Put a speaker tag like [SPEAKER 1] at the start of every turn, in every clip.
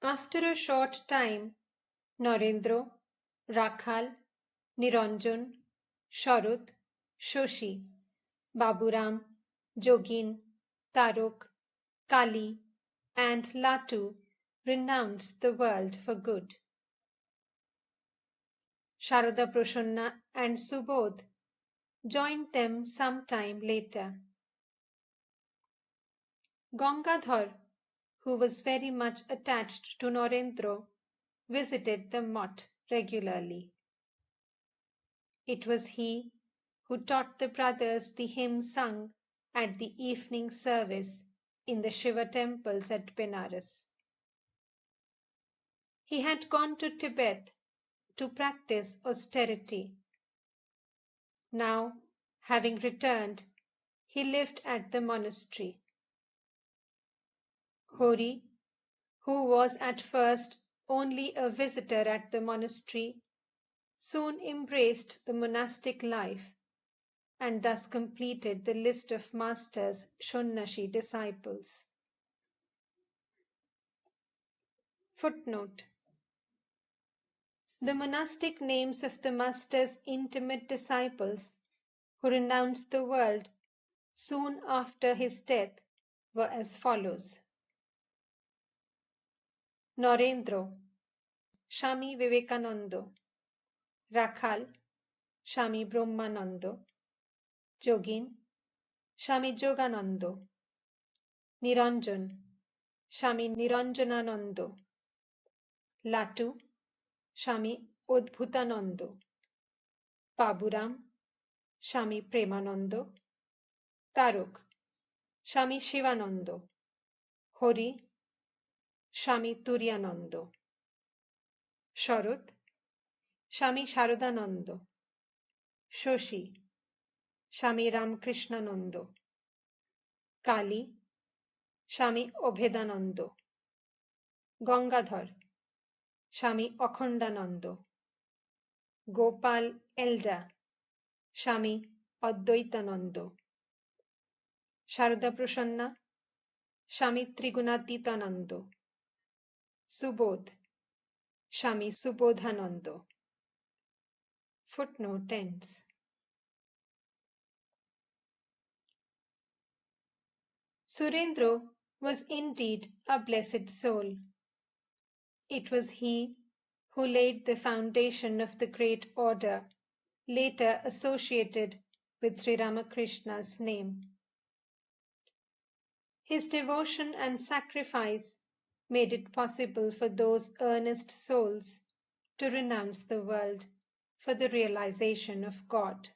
[SPEAKER 1] After a short time, Narendra, Rakhal, Niranjan, Sharut, Shoshi, Baburam, Jogin, Taruk, Kali, and Latu renounced the world for good. Sharada Prasanna and Subodh joined them some time later. Gangadhar, who was very much attached to Narendra, visited the mott regularly. It was he who taught the brothers the hymn sung at the evening service in the Shiva temples at Benares. He had gone to Tibet to practice austerity. Now, having returned, he lived at the monastery. Hori, who was at first only a visitor at the monastery, soon embraced the monastic life and thus completed the list of Master's Shonnashi disciples. Footnote: the monastic names of the Master's intimate disciples who renounced the world soon after his death were as follows: Narendra, Swami Vivekananda; Rakhal, Swami Brahmananda; Jogin, Swami Jogananda; Niranjan, Swami Niranjanananda; Latu, Swami Udbhutananda; Baburam, Swami Premananda; Taruk, Swami Shivananda; Hori, Swami Turyananda; Sharut, Swami Sharadananda; Shoshi, Swami Ramakrishnananda; Kali, Swami Obhedananda; Gangadhar, Swami Akhandananda; Gopal Elda, Swami Advaitananda; Sharada Prasanna, Swami Trigunatitananda; Subodh, Swami Subodhananda. Footnote ends. Surendra was indeed a blessed soul. It was he who laid the foundation of the great order later associated with Sri Ramakrishna's name. His devotion and sacrifice made it possible for those earnest souls to renounce the world for the realization of God.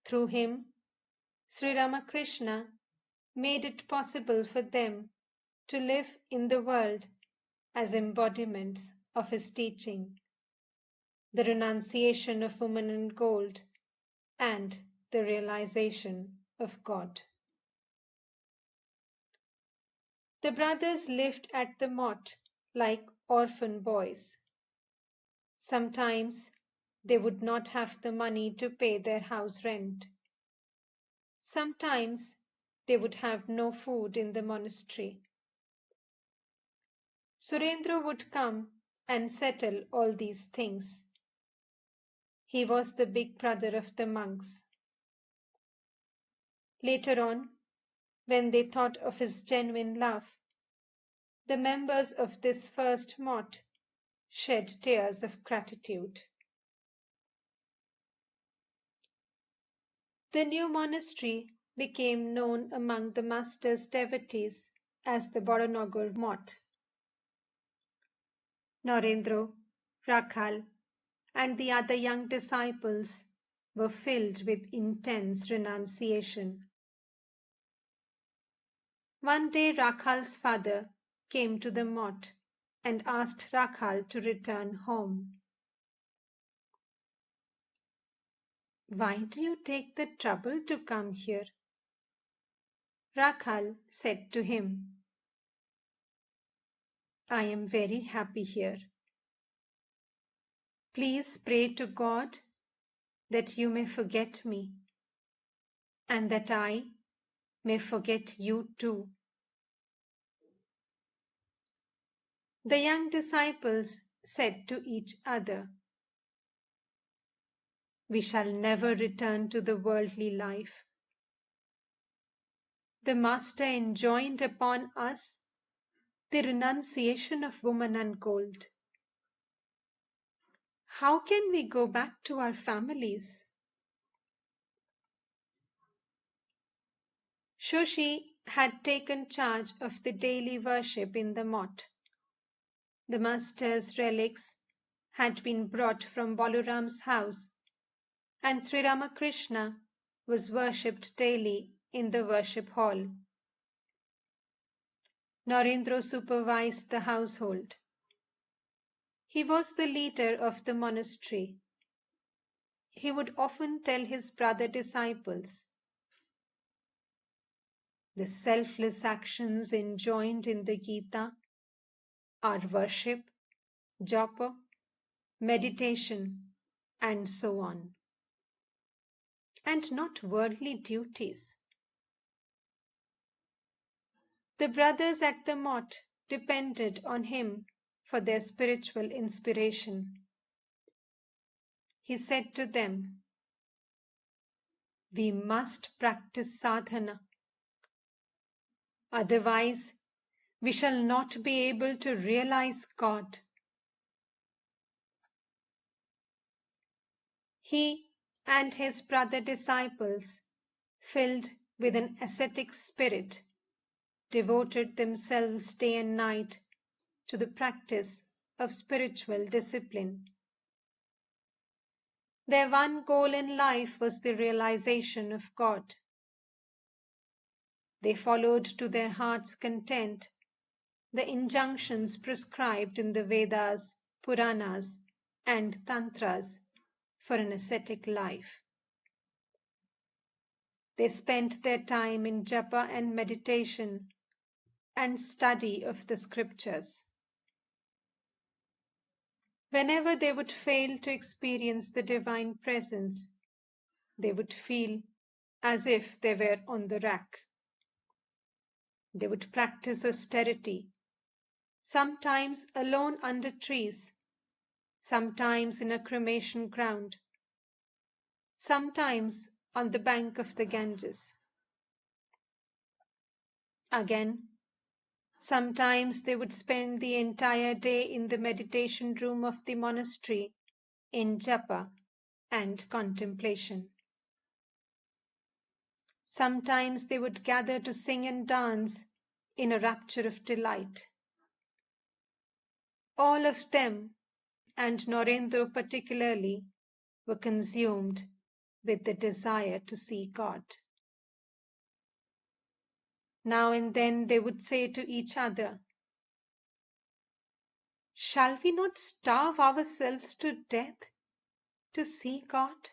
[SPEAKER 1] Through him, Sri Ramakrishna made it possible for them to live in the world as embodiments of his teaching, the renunciation of woman and gold, and the realization of God. The brothers lived at the mott like orphan boys. Sometimes they would not have the money to pay their house rent. Sometimes they would have no food in the monastery. Surendra would come and settle all these things. He was the big brother of the monks. Later on, when they thought of his genuine love, the members of this first mott shed tears of gratitude. The new monastery became known among the Master's devotees as the Baranagar Mott. Narendra, Rakhal, and the other young disciples were filled with intense renunciation. One day Rakhal's father came to the mott and asked Rakhal to return home. "Why do you take the trouble to come here?" Rakhal said to him, "I am very happy here. Please pray to God that you may forget me, and that I may forget you too." The young disciples said to each other, "We shall never return to the worldly life. The Master enjoined upon us the renunciation of woman and gold. How can we go back to our families?" Shoshi had taken charge of the daily worship in the mott. The Master's relics had been brought from Balaram's house, and Sri Ramakrishna was worshipped daily in the worship hall. Narendra supervised the household. He was the leader of the monastery. He would often tell his brother disciples, "The selfless actions enjoined in the Gita are worship, japa, meditation, and so on, and not worldly duties." The brothers at the mott depended on him for their spiritual inspiration. He said to them, "We must practice sadhana. Otherwise, we shall not be able to realize God." He and his brother disciples, filled with an ascetic spirit, devoted themselves day and night to the practice of spiritual discipline. Their one goal in life was the realization of God. They followed to their heart's content the injunctions prescribed in the Vedas, Puranas, and Tantras for an ascetic life. They spent their time in japa and meditation and study of the scriptures. Whenever they would fail to experience the divine presence, they would feel as if they were on the rack. They would practice austerity, sometimes alone under trees, sometimes in a cremation ground, sometimes on the bank of the Ganges. Again, sometimes they would spend the entire day in the meditation room of the monastery in japa and contemplation. Sometimes they would gather to sing and dance in a rapture of delight. All of them, and Narendra particularly, were consumed with the desire to see God. Now and then they would say to each other, "Shall we not starve ourselves to death to see God?"